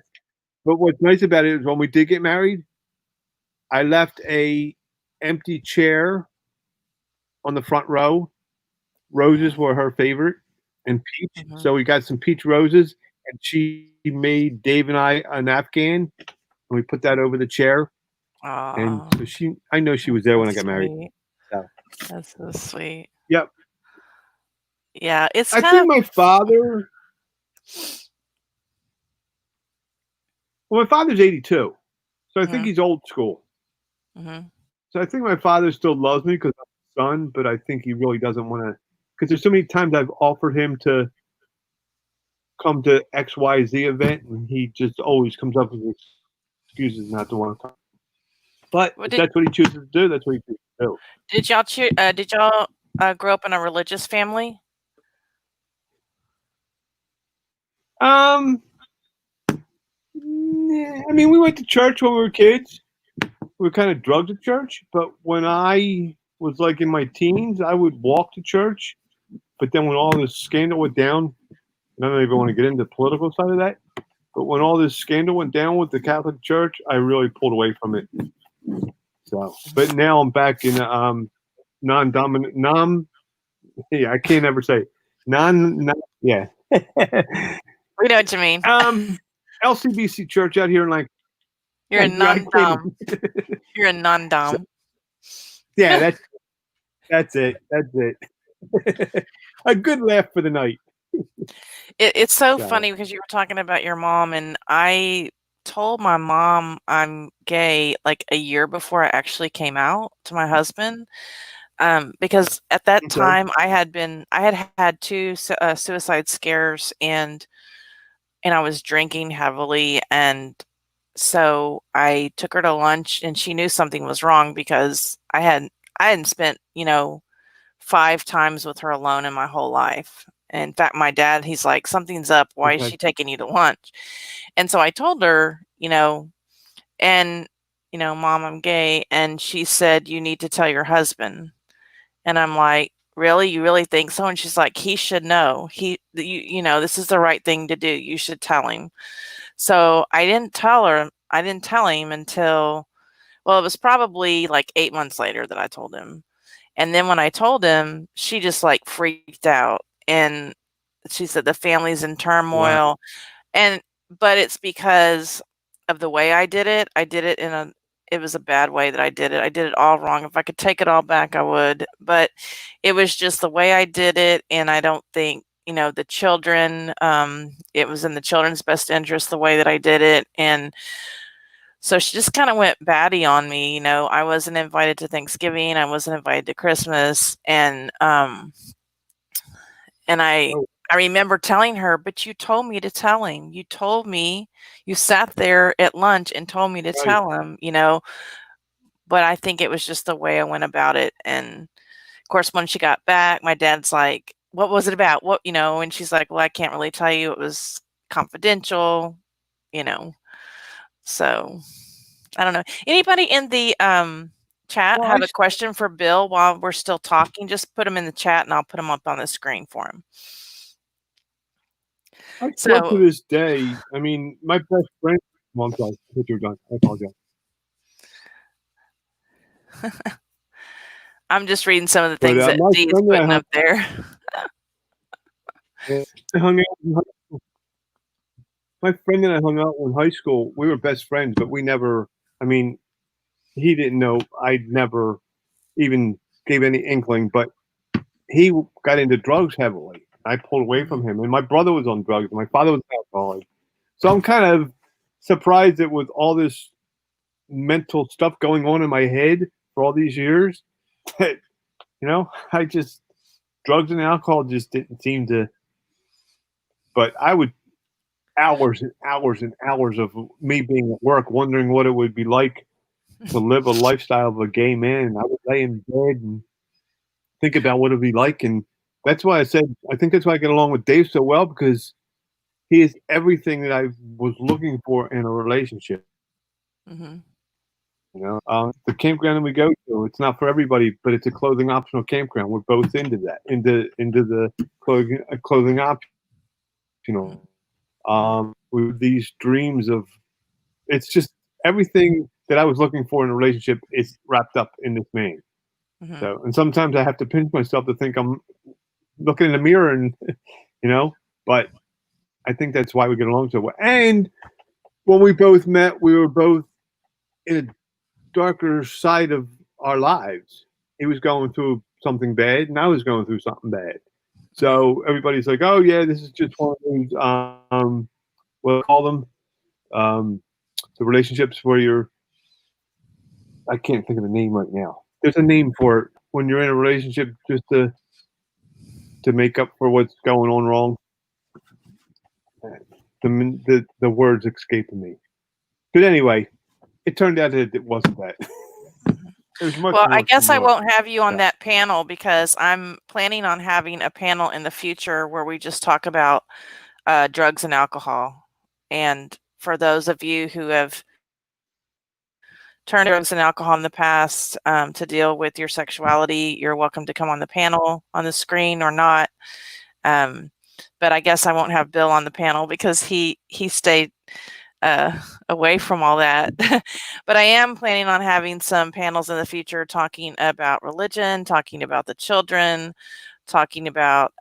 But what's nice about it is when we did get married, I left a empty chair on the front row. Roses Mhm, were her favorite, and peach. mhm. So we got some peach roses, and she made Dave and I an Afghan, and we put that over the chair. And Aw, so I know she was that's there so when I got married. sweet. So, That's so sweet. yep. Yeah, it's I kind think of my father, well, my father's 82. So I think mhm, he's old school. mhm, So I think my father still loves me because I'm his son, but I think he really doesn't want to. Because there's so many times I've offered him to come to XYZ event, and he just always comes up with excuses not to want to come. But what if that's what he chooses to do, that's what he chooses to do. did y'all, grow up in a religious family? Um, nah, I mean, we went to church when we were kids. We were kind of drugged to church, but when I was like in my teens, I would walk to church. But then when all this scandal went down, and I don't even want to get into the political side of that, but when all this scandal went down with the Catholic Church, I really pulled away from it. So, but now I'm back in non-dominant, yeah, I can't ever say yeah. We know what you mean. um, LCBC Church out here in like, You're a I can't non-dom. even. You're a So, non-dom. yeah, that's it. That's it. A good laugh for the night. It's so So, funny because you were talking about your mom, and I told my mom I'm gay like a year before I actually came out to my husband. Because at that okay, time I had had two suicide scares, and I was drinking heavily, and so I took her to lunch, and she knew something was wrong because I hadn't spent 5 times with her alone in my whole life. In fact, my dad, he's like, "Something's up. Why is okay, she taking you to lunch?" And so I told her, and, "Mom, I'm gay." And she said, "You need to tell your husband." And I'm like, "Really? You really think so?" And she's like, "He should know. This is the right thing to do. You should tell him." So I didn't tell him until, well, it was probably like 8 months later that I told him. And then when I told him, she just like freaked out. And she said the family's in wow, turmoil. And but it's because of the way I did it. It was a bad way that I did it. I did it all wrong. If I could take it all back, I would. But it was just the way I did it, and I don't think, the children. It was in the children's best interest the way that I did it. And so she just kind of went batty on me. I wasn't invited to Thanksgiving. I wasn't invited to Christmas. And I remember telling her, but you told me to tell him. You told me, you sat there at lunch and told me to tell him, but I think it was just the way I went about it. And of course, when she got back, my dad's like, what was it about? What, and she's like, well, I can't really tell you. It was confidential, so I don't know. Anybody in the chat have a question for Bill while we're still talking? Just put them in the chat and I'll put them up on the screen for him. So to this day, I mean, my best friend. Well, I'm sorry. You're done. I apologize. I'm just reading some of the things that Dee is putting up there. My friend and I hung out in high school. We were best friends, but we never. I mean, he didn't know. I'd never even gave any inkling. But he got into drugs heavily. I pulled away from him, and my brother was on drugs. And my father was alcoholic. So I'm kind of surprised that with all this mental stuff going on in my head for all these years, that I just drugs and alcohol just didn't seem to. But I would hours and hours and hours of me being at work, wondering what it would be like to live a lifestyle of a gay man. I would lay in bed and think about what it'd be like, and that's why I said I think that's why I get along with Dave so well, because he is everything that I was looking for in a relationship. Mm-hmm. The campground that we go to, it's not for everybody, but it's a clothing optional campground. We're both into that, into the clothing optional. With these dreams of, it's just everything that I was looking for in a relationship is wrapped up in this man. Mm-hmm. So, and sometimes I have to pinch myself to think I'm looking in the mirror and, but I think that's why we get along so well. And when we both met, we were both in a darker side of our lives. He was going through something bad and I was going through something bad. So everybody's like, oh yeah, this is just one of those, what do I call them? The relationships where I can't think of the name right now. There's a name for it when you're in a relationship just to make up for what's going on wrong. The words escaping me. But anyway, it turned out that it wasn't that. Well, I guess I won't have you on that panel because I'm planning on having a panel in the future where we just talk about drugs and alcohol. And for those of you who have turned to drugs and alcohol in the past to deal with your sexuality, you're welcome to come on the panel on the screen or not. But I guess I won't have Bill on the panel because he stayed away from all that. But I am planning on having some panels in the future talking about religion, talking about the children, talking about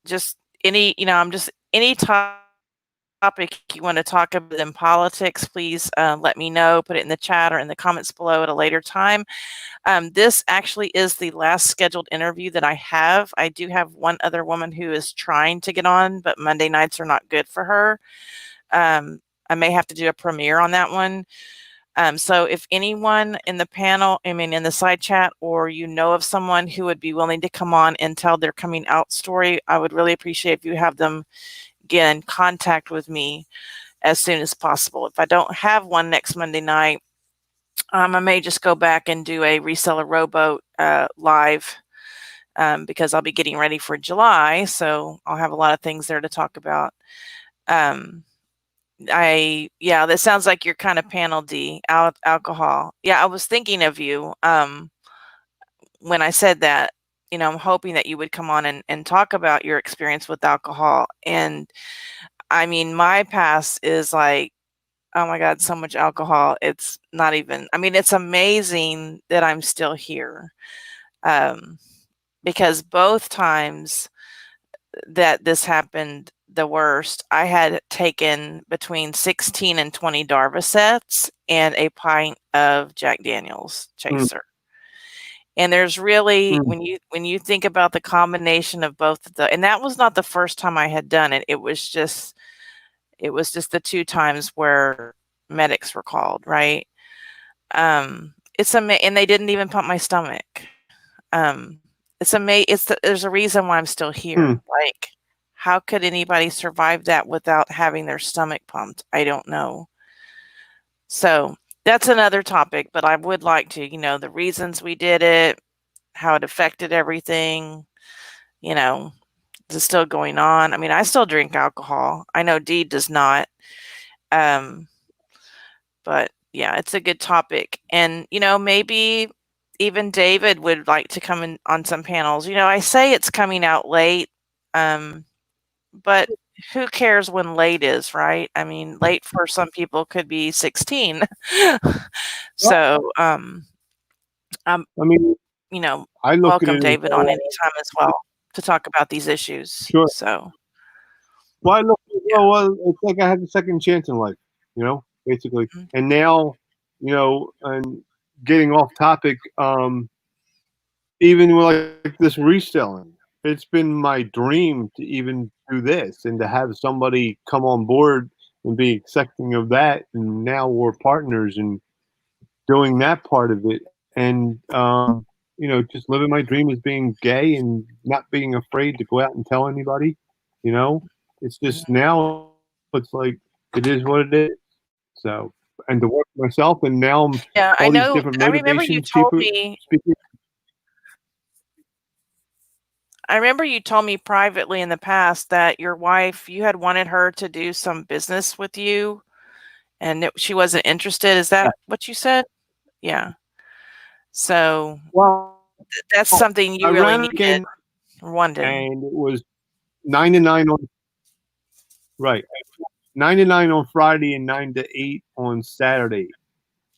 just any, any topic you want to talk about in politics, please let me know, put it in the chat or in the comments below at a later time. This actually is the last scheduled interview that I have. I do have one other woman who is trying to get on, but Monday nights are not good for her. I may have to do a premiere on that one. So if anyone in the panel, in the side chat, or of someone who would be willing to come on and tell their coming out story, I would really appreciate if you have them get in contact with me as soon as possible. If I don't have one next Monday night, I may just go back and do a Reseller Rowboat live because I'll be getting ready for July. So I'll have a lot of things there to talk about. That sounds like your kind of panel, D, alcohol. Yeah, I was thinking of you when I said that. I'm hoping that you would come on and talk about your experience with alcohol. And my past is like, oh my God, so much alcohol. It's not even, it's amazing that I'm still here. Because both times that this happened, the worst, I had taken between 16 and 20 Darvocets and a pint of Jack Daniel's Chaser. And there's really Mm. when you think about the combination of both of the, and that was not the first time I had done it. It was just the 2 times where medics were called, right? And they didn't even pump my stomach. There's a reason why I'm still here. Like, how could anybody survive that without having their stomach pumped? I don't know. So that's another topic, but I would like to, the reasons we did it, how it affected everything, is it still going on? I mean, I still drink alcohol. I know Dee does not. But yeah, it's a good topic. And, maybe even David would like to come in on some panels. I say it's coming out late, but who cares when late is, right? I mean, late for some people could be 16. So, I mean, I look at welcome it as David on any time as well to talk about these issues. sure. So, Well, I look at it, well, it's like I had a second chance in life, basically. Mhm. And now, and getting off topic, even with like this reselling, it's been my dream to even do this and to have somebody come on board and be accepting of that. And now we're partners and doing that part of it. And, just living my dream as being gay and not being afraid to go out and tell anybody, it's just now it's like it is what it is. So, and to work for myself, and now I'm yeah, I all these know. different I remember you motivation told people me speaking. I remember you told me privately in the past that your wife, you had wanted her to do some business with you and she wasn't interested. Is that what you said? Yeah. So Well, that's something I you really ran needed again, or wanted. and it was 9 to 9 on right, 9 to 9 on Friday and 9 to 8 on Saturday.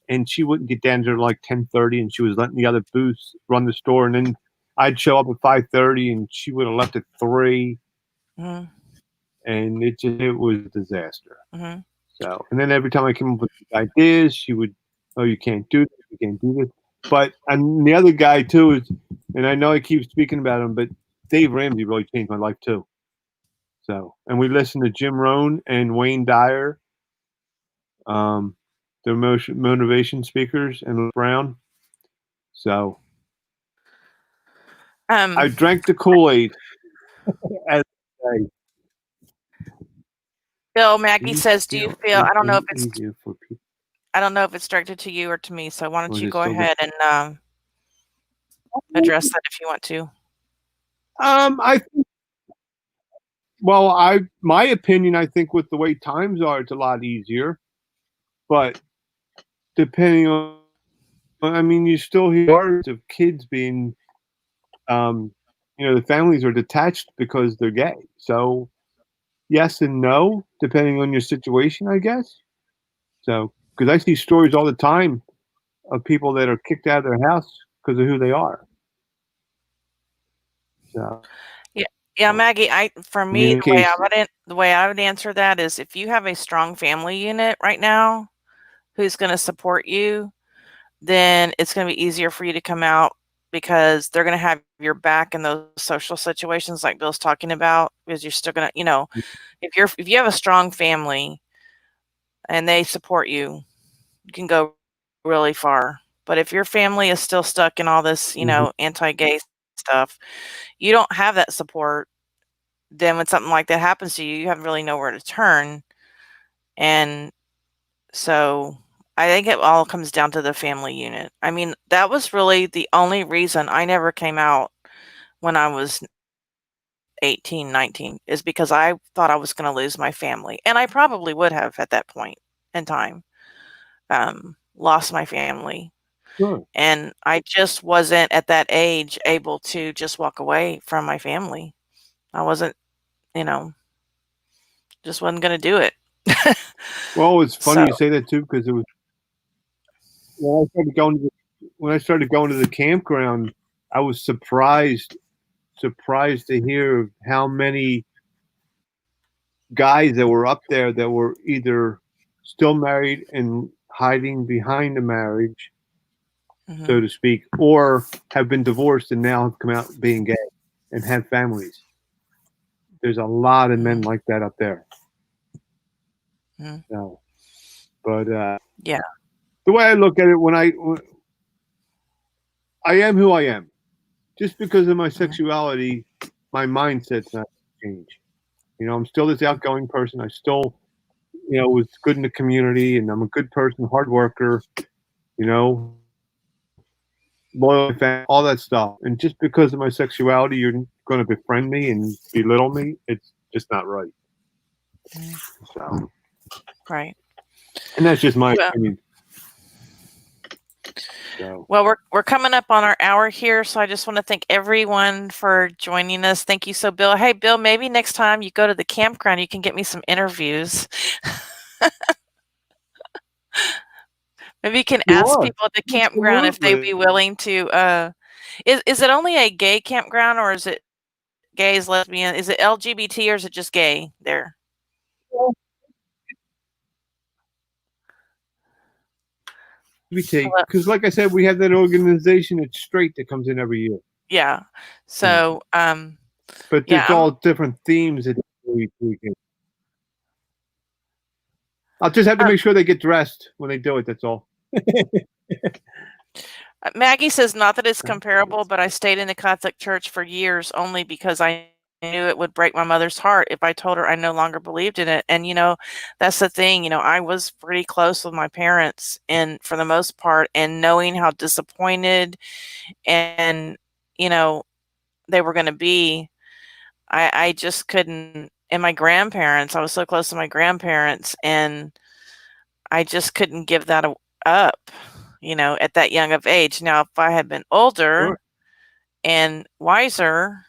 And she wouldn't get down to like 10:30, and she was letting the other booths run the store. And then I'd show up at 5:30, and she would have left at 3, Mhm. and it was a disaster. Mhm. So, and then every time I came up with ideas, she would, "Oh, you can't do this, you can't do this." But and the other guy too is, and I know I keep speaking about him, but Dave Ramsey really changed my life too. So, and we listened to Jim Rohn and Wayne Dyer, um, the motivation speakers, and Brown. So I Um, drank the Kool-Aid, as they say. Bill Maggie Do you says, "Do you feel feel?" I don't know if anything it's easier for people, directed to you or to me. So why or don't is you it go still ahead and address that if you want to? I well, my opinion, I think with the way times are, it's a lot easier. But depending on, I mean, you still hear stories of kids being, um, the families are detached because they're gay. So yes and no, depending on your situation, I guess. So because I see stories all the time of people that are kicked out of their house because of who they are. So Yeah, yeah, Maggie. For I mean, me, in case, the way I would answer that is if you have a strong family unit right now who's going to support you, then it's going to be easier for you to come out because they're going to have your back in those social situations like Bill's talking about because you're still going to, if you have a strong family and they support you, you can go really far. But if your family is still stuck in all this, mhm. anti-gay stuff, you don't have that support, then when something like that happens to you, you have really nowhere to turn. And so I think it all comes down to the family unit. I mean, that was really the only reason I never came out when I was 18, 19, is because I thought I was going to lose my family. And I probably would have at that point in time lost my family. Sure. And I just wasn't at that age able to just walk away from my family. I wasn't, you know, just wasn't going to do it. Well, it's funny So, you say that too because it was when I started going to the campground. I was surprised to hear how many guys that were up there that were either still married and hiding behind the marriage, Mhm. so to speak, or have been divorced and now have come out being gay and have families. There's a lot of men Mhm. like that up there. Mhm. So, but Yeah. the way I look at it, when I am who I am, just because of my Mhm. sexuality, my mindset's not changed. You know, I'm still this outgoing person. I still, you know, was good in the community, and I'm a good person, hard worker. You know, loyal, all that stuff. And just because of my sexuality, you're going to befriend me and belittle me. It's just not right. Mhm. So, Right. and that's just my Well, opinion. So, well, we're coming up on our hour here, so I just want to thank everyone for joining us. Thank you. So, Bill, hey, Bill, maybe next time you go to the campground, you can get me some interviews. Maybe you can ask sure, people at the campground if they'd be absolutely. willing to. Is it only a gay campground, or is it gays, lesbian? Is it LGBT, or is it just gay there? Hello? Because, like I said, we have that organization. It's straight that comes in every year. Yeah. So, So, but yeah, there's all different themes that we can. I'll just have to um, make sure they get dressed when they do it. That's all. Maggie says, not that it's comparable, but I stayed in the Catholic Church for years only because I knew it would break my mother's heart if I told her I no longer believed in it. And, that's the thing, I was pretty close with my parents and for the most part, and knowing how disappointed and, they were going to be, I just couldn't. And my grandparents, I was so close to my grandparents, and I just couldn't give that up, at that young of age. Now, if I had been older Sure. and wiser,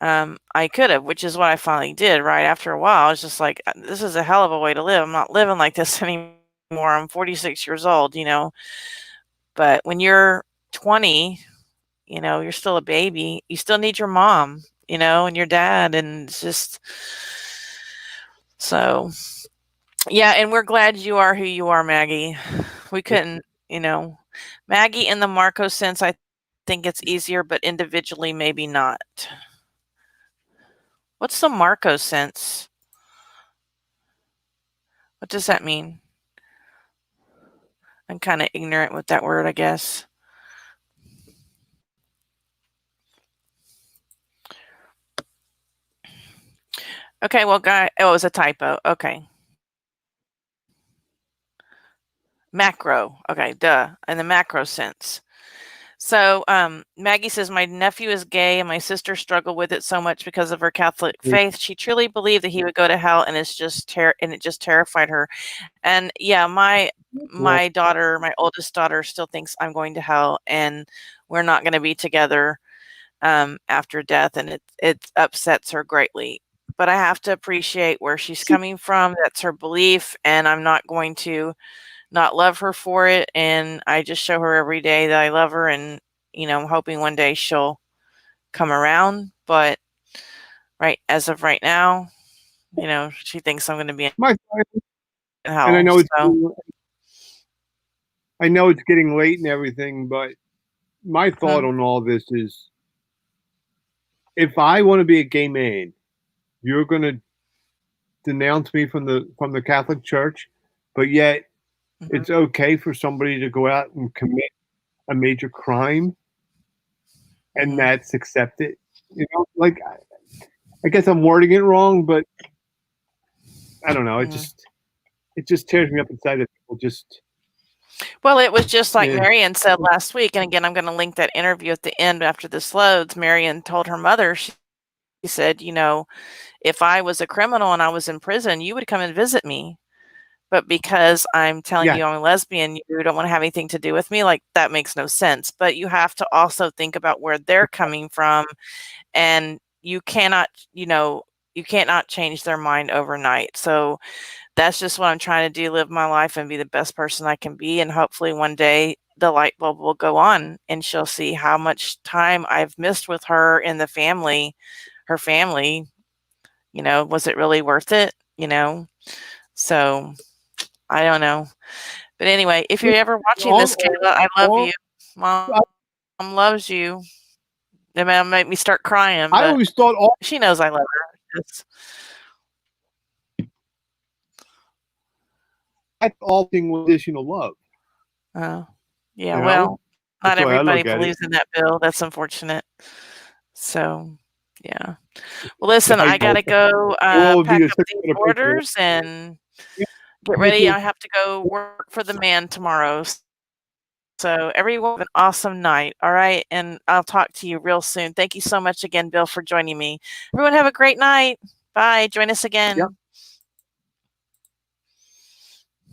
I could have, which is what I finally did. Right after a while, I was just like, "This is a hell of a way to live. I'm not living like this anymore. I'm 46 years old." But when you're 20, you're still a baby. You still need your mom, and your dad, and it's just so. Yeah, and we're glad you are who you are, Maggie. We couldn't, Maggie in the Marco sense, I think it's easier, but individually, maybe not. What's the Marco sense? What does that mean? I'm kind of ignorant with that word, I guess. Okay, well, it was a typo. Okay. Macro. Okay, duh. In the macro sense. So, Maggie says, my nephew is gay and my sister struggled with it so much because of her Catholic faith. She truly believed that he would go to hell, and it just terrified her. And yeah, my daughter, my oldest daughter, still thinks I'm going to hell, and we're not going to be together after death, and it upsets her greatly. But I have to appreciate where she's coming from. That's her belief, and I'm not going to not love her for it. And I just show her every day that I love her, and I'm hoping one day she'll come around. But as of right now, she thinks I'm going to be in My and hell. So. I know it's getting late and everything, but my thought Mhm. on all this is, if I want to be a gay man, you're going to denounce me from the Catholic Church, but yet Mhm. it's okay for somebody to go out and commit a major crime and Mhm. that's accepted. You know, like, I guess I'm wording it wrong, but I don't know. Mhm. It just tears me up inside that people just Well, it was just like eh. Marion said last week, and again, I'm going to link that interview at the end after this loads. Marion told her mother, she said, if I was a criminal and I was in prison, you would come and visit me. But because I'm telling Yes. you I'm a lesbian, you don't want to have anything to do with me. Like, that makes no sense. But you have to also think about where they're coming from, and you cannot change their mind overnight. So that's just what I'm trying to do, live my life and be the best person I can be. And hopefully one day the light bulb will go on and she'll see how much time I've missed with her and her family. Was it really worth it? So I don't know. But anyway, if you're ever watching this, All, Kayla, I love all, you. Mom loves you. It might make me start crying, I but always thought all she knows I love her. thing was additional love. Oh, yeah. You know? Well, not That's the way I everybody look at it. believes in that, Bill. That's unfortunate. So, yeah. Well, listen, I I gotta go All of pack you up that these took it orders and Yeah, get ready. I have to go work for the man tomorrow. So, everyone, have an awesome night. All right. And I'll talk to you real soon. Thank you so much again, Bill, for joining me. Everyone, have a great night. Bye. Join us again. Yep.